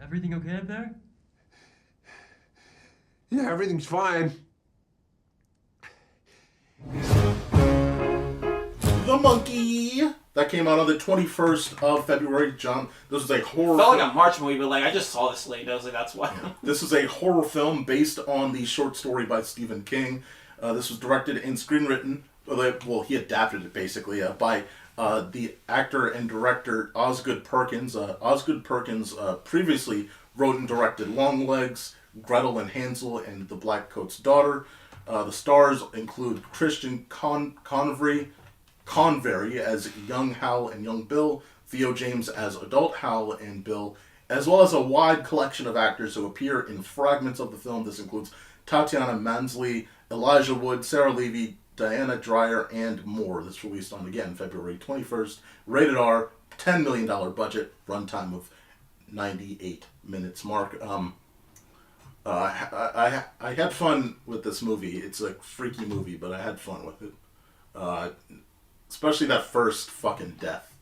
Everything okay up there? Yeah, everything's fine. The Monkey. That came out on the 21st of February. John, this is a horror. Felt like a March movie, but like I just saw this late. I was like, that's why. This is a horror film based on the short story by Stephen King. This was directed and screenwritten. Well, he adapted it basically by the actor and director Osgood Perkins. Osgood Perkins previously wrote and directed Longlegs, Gretel and Hansel, and The Black Coat's Daughter. The stars include Christian Convery as young Hal and young Bill, Theo James as adult Hal and Bill, as well as a wide collection of actors who appear in fragments of the film. This includes Tatiana Mansley, Elijah Wood, Sarah Levy, Diana Dreyer, and more. This released on, again, February 21st. Rated R, $10 million budget, runtime of 98 minutes mark. I had fun with this movie. It's a freaky movie, but I had fun with it. Especially that first fucking death.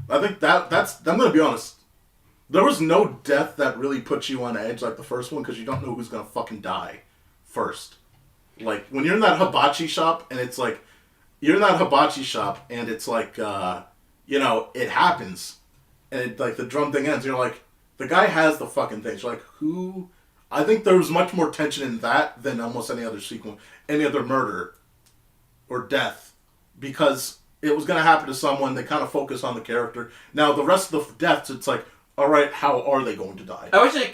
I think that's... I'm going to be honest. There was no death that really puts you on edge like the first one, because you don't know who's going to fucking die first. Like, when you're in that hibachi shop, and it's like... You're in that hibachi shop, and it's like, it happens. And, like, the drum thing ends. You're like, the guy has the fucking thing. You're like, who... I think there was much more tension in that than almost any other sequel, any other murder or death, because it was going to happen to someone. They kind of focus on the character. Now, the rest of the deaths, it's like, all right, how are they going to die? I wish it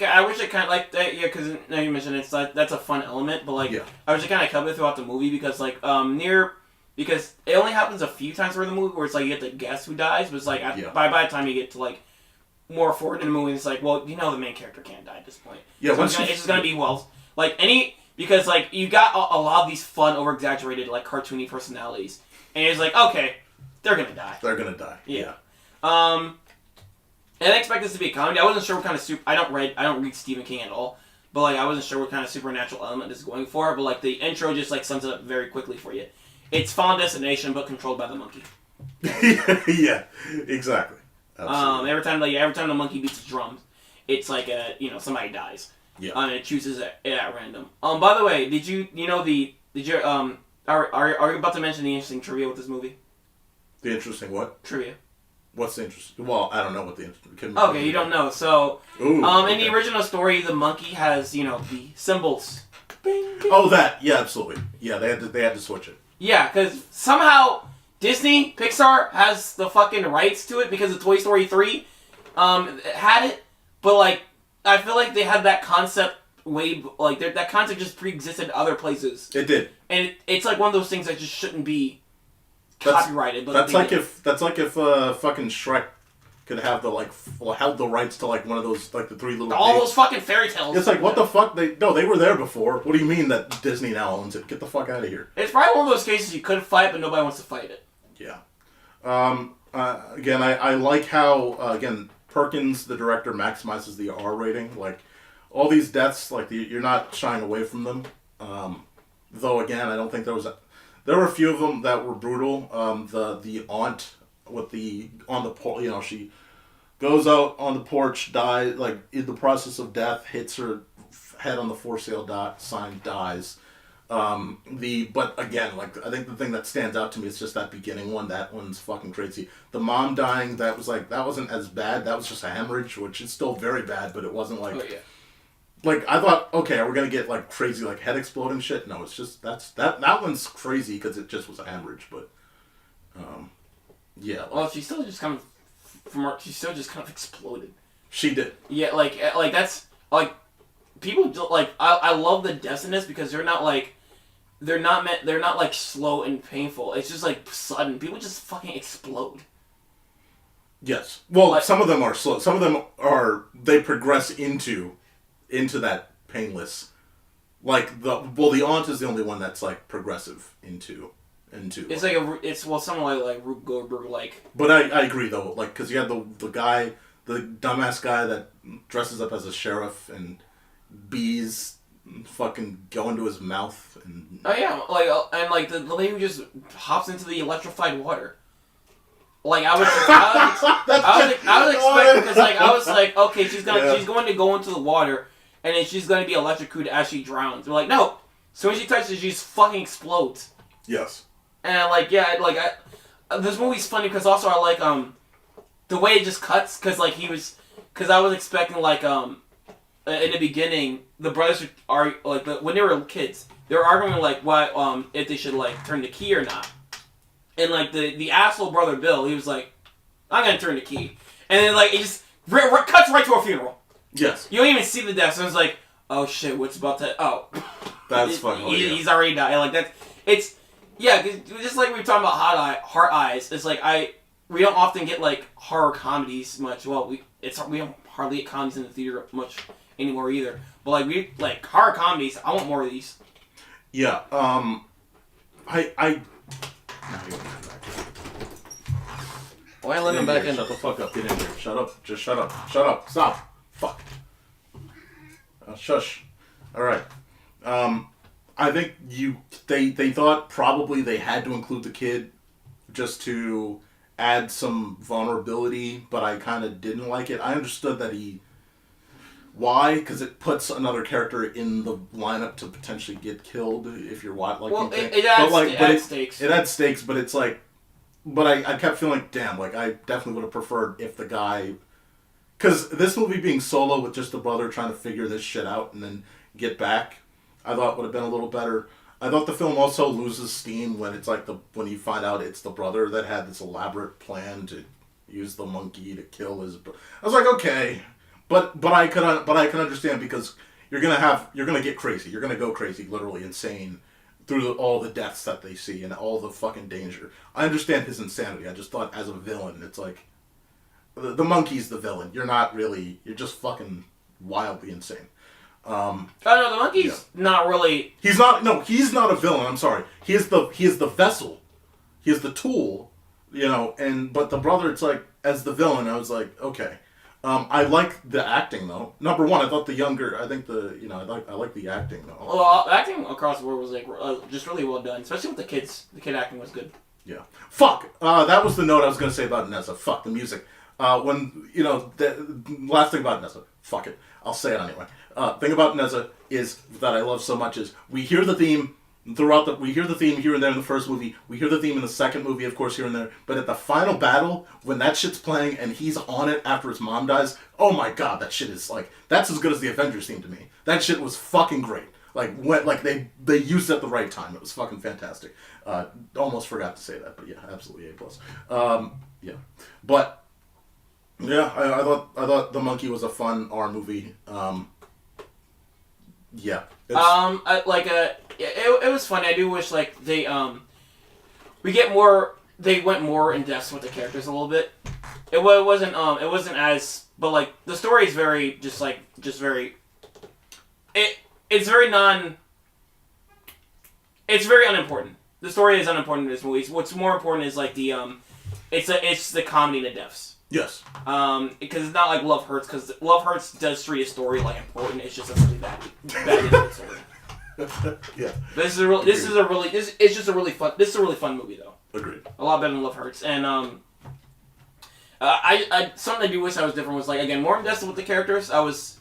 kind of like that, yeah, because now you mentioned it's like that's a fun element, but like I wish it kind of covered throughout the movie because like because it only happens a few times during the movie where it's like you get to guess who dies, but it's like by the time you get to like more forward in the movie, it's like, well, the main character can't die at this point. Yeah, so it's just gonna be because like you got a lot of these fun, over exaggerated, like cartoony personalities, and it's like, okay, they're gonna die. They're gonna die. Yeah. And I expect this to be a comedy. I wasn't sure what kind of I don't read Stephen King at all, but like I wasn't sure what kind of supernatural element this is going for. But like the intro just like sums it up very quickly for you. It's Final Destination, but controlled by the monkey. Yeah, exactly. Absolutely. Every time the monkey beats the drums, it's like somebody dies. Yeah. And it chooses it at random. By the way, are you about to mention the interesting trivia with this movie? The interesting what? Trivia. What's the interesting? Well, I don't know what the interesting. Okay, you don't know. So, in okay. the original story, the monkey has the symbols. Bing, bing. Oh, that absolutely. Yeah, they had to switch it. Yeah, because somehow Disney, Pixar has the fucking rights to it because of Toy Story 3 had it, but like I feel like they had that concept that concept just pre-existed in other places. It did, and it's like one of those things that just shouldn't be copyrighted. But that's like if fucking Shrek could have held the rights to like one of those like the three little all those fucking fairy tales. It's like what the fuck they were there before. What do you mean that Disney now owns it? Get the fuck out of here. It's probably one of those cases you could fight, but nobody wants to fight it. Yeah. Again, I like how again Perkins, the director, maximizes the R rating. Like all these deaths, like you're not shying away from them. Though again, I don't think there were a few of them that were brutal. The aunt on the porch, she goes out on the porch, dies like in the process of death, hits her head on the for sale sign, dies. But again, like I think the thing that stands out to me is just that beginning one. That one's fucking crazy. The mom dying, that wasn't as bad. That was just a hemorrhage, which is still very bad, but it wasn't like. Oh, yeah. Like I thought, okay, are we gonna get like crazy like head exploding shit? No, it's just that one's crazy because it just was a hemorrhage. But, yeah. Well, she still just kind of exploded. She did. Yeah, like that's like people like I love the deaths in this because they're not like slow and painful. It's just like sudden. People just fucking explode. Yes. Well, some of them are slow. Some of them they progress into that painless. Like the aunt is the only one that's like progressive into. It's like something like Rube Goldberg like. But I agree though, like because you have the guy, the dumbass guy that dresses up as a sheriff and bees fucking go into his mouth and. Oh yeah, the lady who just hops into the electrified water. Like I was expecting because like I was like, okay, she's going to go into the water and then she's going to be electrocuted as she drowns. They're like, no, as soon as she touches it, she just fucking explodes. Yes. And like this movie's funny because also I like the way it just cuts because like I was expecting like in the beginning the brothers are like when they were kids they were arguing like what if they should like turn the key or not. And, like, the asshole brother Bill, he was like, I'm going to turn the key. And then, like, it just cuts right to a funeral. Yes. You don't even see the death. So it's like, oh, shit, what's about to... Oh. That's funny. He's already died. Like, that's... It's... Yeah, just like we were talking about Heart Eyes, it's like, we don't often get, like, horror comedies much. Well, we don't hardly get comedies in the theater much anymore either. But, like, horror comedies, I want more of these. Yeah, Why I let him back in? Shut the fuck up. Get in here. Shut up. Just shut up. Shut up. Stop. Fuck. Shush. All right. I think they thought probably they had to include the kid just to add some vulnerability, but I kind of didn't like it. I understood that why? Because it puts another character in the lineup to potentially get killed if you're like. Well, it adds stakes. It adds stakes, but it's like, but I kept feeling like, damn, like I definitely would have preferred if the guy, because this movie being solo with just the brother trying to figure this shit out and then get back, I thought would have been a little better. I thought the film also loses steam when it's like when you find out it's the brother that had this elaborate plan to use the monkey to kill his. I was like, okay. But I can understand because you're gonna get crazy. You're gonna go crazy, literally insane, through all the deaths that they see and all the fucking danger. I understand his insanity. I just thought as a villain, it's like the monkey's the villain. You're not really. You're just fucking wildly insane. Oh no, the monkey's not really. He's not. No, he's not a villain. I'm sorry. He is the vessel. He is the tool. You know. But the brother, it's like as the villain. I was like, okay. I like the acting though. Number one, I thought the younger. I think I like the acting though. Well, acting across the board was like just really well done, especially with the kids. The kid acting was good. Yeah. Fuck. That was the note I was gonna say about Nessa. Fuck the music. When the last thing about Nessa. Fuck it. I'll say it anyway. Thing about Nessa is that I love so much is we hear the theme. We hear the theme here and there in the first movie. We hear the theme in the second movie, of course, here and there. But at the final battle, when that shit's playing and he's on it after his mom dies, oh my god, that shit is like that's as good as the Avengers theme to me. That shit was fucking great. They used it at the right time. It was fucking fantastic. Almost forgot to say that, but yeah, absolutely A+. Yeah, but yeah, I thought The Monkey was a fun R movie. Yeah. It was funny. I do wish like they they went more in depth with the characters a little bit. It wasn't as, but like the story is very it's very unimportant. The story is unimportant in this movie. What's more important is like it's the comedy and the deaths. Yes. Because it's not like Love Hurts, because Love Hurts does treat a story like important. It's just a really bad story. Yeah. This is a really fun movie though. Agreed. A lot better than Love Hurts, and I something I do wish I was different was like again more invested with the characters. I was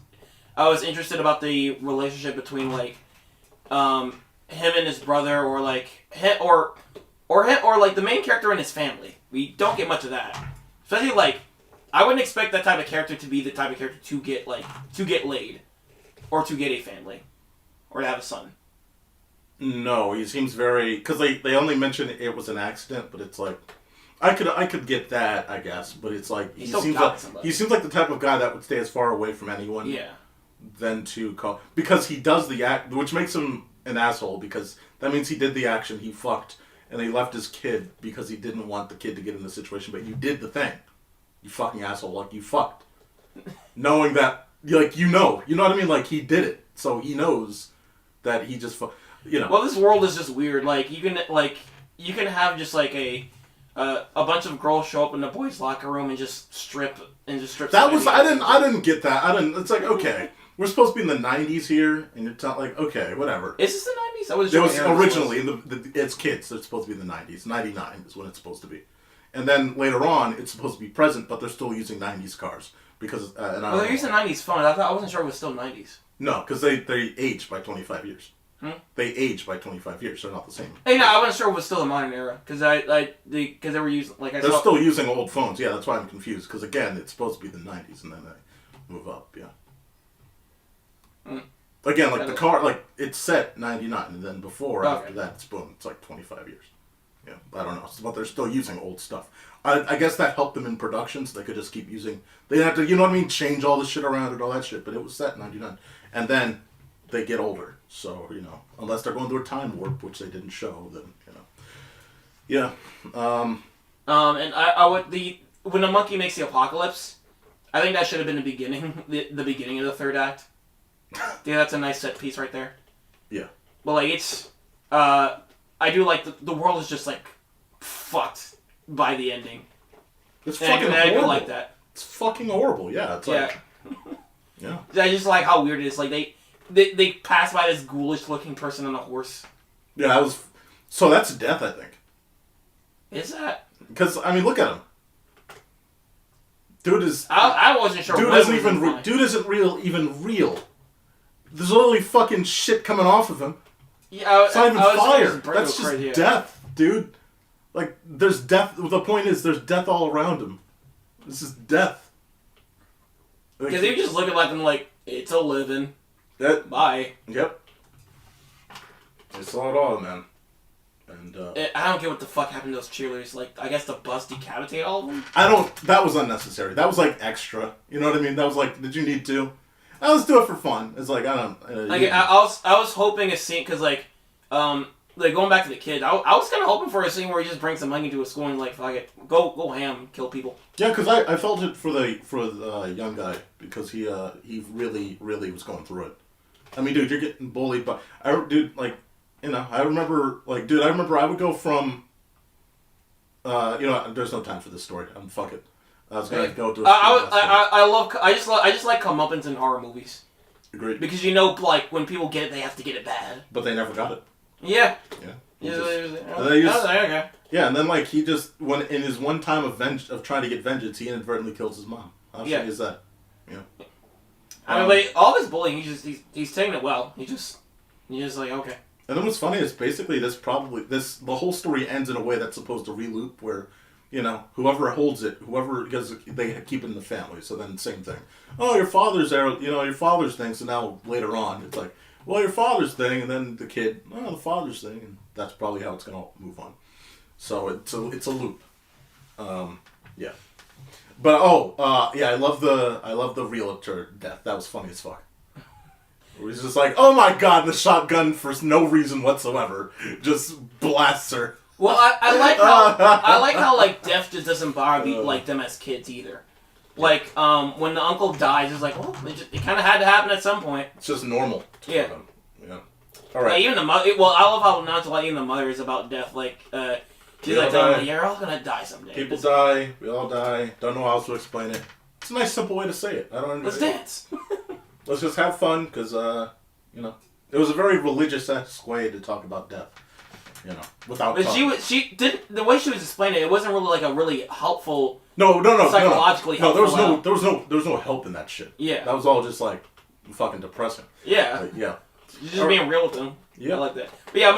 interested about the relationship between like him and his brother, or like him or like the main character and his family. We don't get much of that. Especially, like, I wouldn't expect that type of character to be the type of character to get laid. Or to get a family. Or to have a son. No, he seems very... Because they only mention it was an accident, but it's like... I could get that, I guess, but it's like... He seems like the type of guy that would stay as far away from anyone... Yeah. Than to call... Because he does the act... Which makes him an asshole, because that means he did the action, he fucked... And he left his kid because he didn't want the kid to get in the situation. But you did the thing. You fucking asshole. Like, you fucked. Knowing that, like, you know what I mean? Like, he did it. So he knows that he just, Well, this world is just weird. Like, you can have just, like, a bunch of girls show up in the boys' locker room and just strip. That was, I didn't get that. It's like, okay. We're supposed to be in the 90s here, and you're like, okay, whatever. Is this the 90s? It was originally, it's kids. They're supposed to be in the 90s. 99 is when it's supposed to be. And then later on, it's supposed to be present, but they're still using 90s cars. Because, well, they're using 90s phones. I wasn't sure it was still 90s. No, because they age by 25 years. They age by 25 years. They're not the same. Hey, no, I wasn't sure it was still the modern era. Because they were using, like I They're saw... still using old phones. Yeah, that's why I'm confused. Because, again, it's supposed to be the 90s, and then they move up, yeah. Again, like the car, like it's set 99, and then after that, it's boom, it's like 25 years. Yeah, I don't know, but they're still using old stuff. I guess that helped them in production, so they could just keep using. They didn't have to, you know what I mean, change all the shit around and all that shit. But it was set 99, and then they get older. So unless they're going through a time warp, which they didn't show, then yeah. And I would when the monkey makes the apocalypse, I think that should have been the beginning, the beginning of the third act. Yeah, that's a nice set piece right there. Yeah. But like it's, I do like the world is just like fucked by the ending. It's fucking horrible. I do like that. It's fucking horrible. Yeah. It's like. Yeah. I just like how weird it is. Like they pass by this ghoulish looking person on a horse. Yeah, that was. So that's death, I think. Is that? Because I mean, look at him. Dude is. I wasn't sure. Dude isn't even. Dude isn't even real. There's literally fucking shit coming off of him. Yeah, it's not even fire. That's just death, dude. Like, there's death. The point is, there's death all around him. This is death. Because they just looking at them like, it's a living. Bye. Yep. I saw it all, man. And I don't get what the fuck happened to those cheerleaders. Like, I guess the bus decapitated all of them? That was unnecessary. That was, like, extra. You know what I mean? That was like, did you need to? Let's do it for fun. It's like, I don't... I was hoping a scene, because, like going back to the kid, I was kind of hoping for a scene where he just brings the monkey to a school and, like, fuck it, go ham, kill people. Yeah, because I felt it for the young guy, because he really, really was going through it. I mean, dude, you're getting bullied, but... I remember I would go from... there's no time for this story. Fuck it. I was gonna go to. I just like comeuppance in horror movies. Agreed. Because like when people get it, they have to get it bad. But they never got it. Yeah. Yeah. Okay. Yeah, and then like he just in his one time of trying to get vengeance, he inadvertently kills his mom. How shitty is that? Yeah. I mean, but all this bullying, he's taking it well. He's just like okay. And then what's funny is basically the whole story ends in a way that's supposed to reloop where. Whoever holds it, because they keep it in the family, so then same thing. Oh, your father's there, your father's thing, so now later on, it's like, well, your father's thing, and then the kid, the father's thing, and that's probably how it's going to move on. So it's a loop. Yeah. But, I love the realtor death. That was funny as fuck. He's just like, oh my god, and the shotgun for no reason whatsoever just blasts her. Well, I like how like death just doesn't bother like them as kids either. Like when the uncle dies, it's like, well, it kind of had to happen at some point. It's just normal. Yeah. Yeah. All right. Like, even the mother. Well, I love how nonchalant even the mother is about death. Like, she's like, you're all gonna die someday. People die. We all die. Don't know how else to explain it. It's a nice, simple way to say it. I don't understand. Let's dance. Let's just have fun, because it was a very religious-esque way to talk about death. Without. But she did the way she was explaining it. It wasn't really like a really helpful. No. Psychologically helpful. No, there was no help in that shit. Yeah. That was all just like fucking depressing. Yeah. Like, yeah. You're just being real with them. Yeah. I like that. But yeah,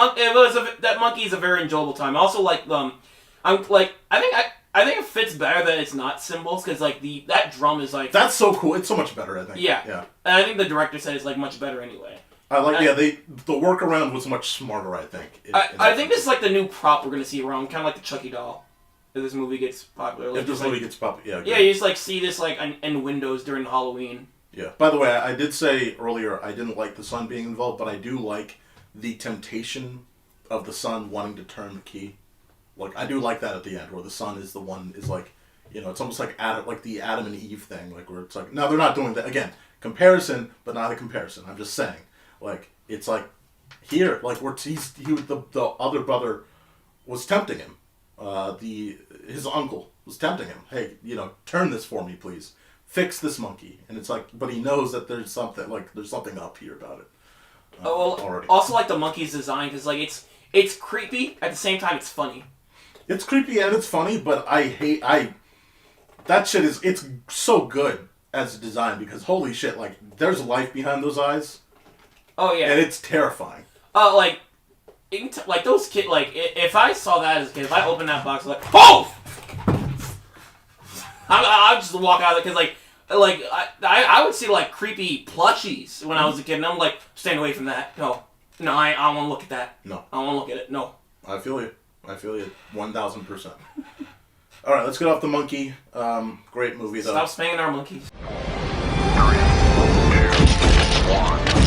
that monkey is a very enjoyable time. Also, like I think it fits better that it's not cymbals, because like that drum is like. That's so cool. It's so much better, I think. Yeah. Yeah. And I think the director said it's like much better anyway. The workaround was much smarter, I think. I think this is like the new prop we're gonna see around, kind of like the Chucky doll. If this movie gets popular. Like, if this movie gets popular, yeah. Yeah, you just like see this like in windows during Halloween. Yeah. By the way, I did say earlier I didn't like the son being involved, but I do like the temptation of the son wanting to turn the key. Like, I do like that at the end, where the son is the one is like, it's almost like the Adam and Eve thing, like where it's like, no, they're not doing that again. Comparison, but not a comparison. I'm just saying. Like, it's like, here, like, where the other brother was tempting him. His uncle was tempting him. Hey, turn this for me, please. Fix this monkey. And it's like, but he knows that there's something up here about it. Already. Also, like, the monkey's design, because, like, it's creepy, at the same time, it's funny. It's creepy and it's funny, but that shit it's so good as a design because holy shit, like there's life behind those eyes. Oh yeah, and it's terrifying. Like those kids. Like if I saw that as a kid, if I opened that box, like oh, I'd just walk out of it because I would see like creepy plushies when I was a kid, and I'm like, stand away from that. No, I don't want to look at that. No, I don't want to look at it. No. I feel you. 1,000%. All right, let's get off the monkey. Great movie though. Stop spanking our monkeys. 3, 2, 1.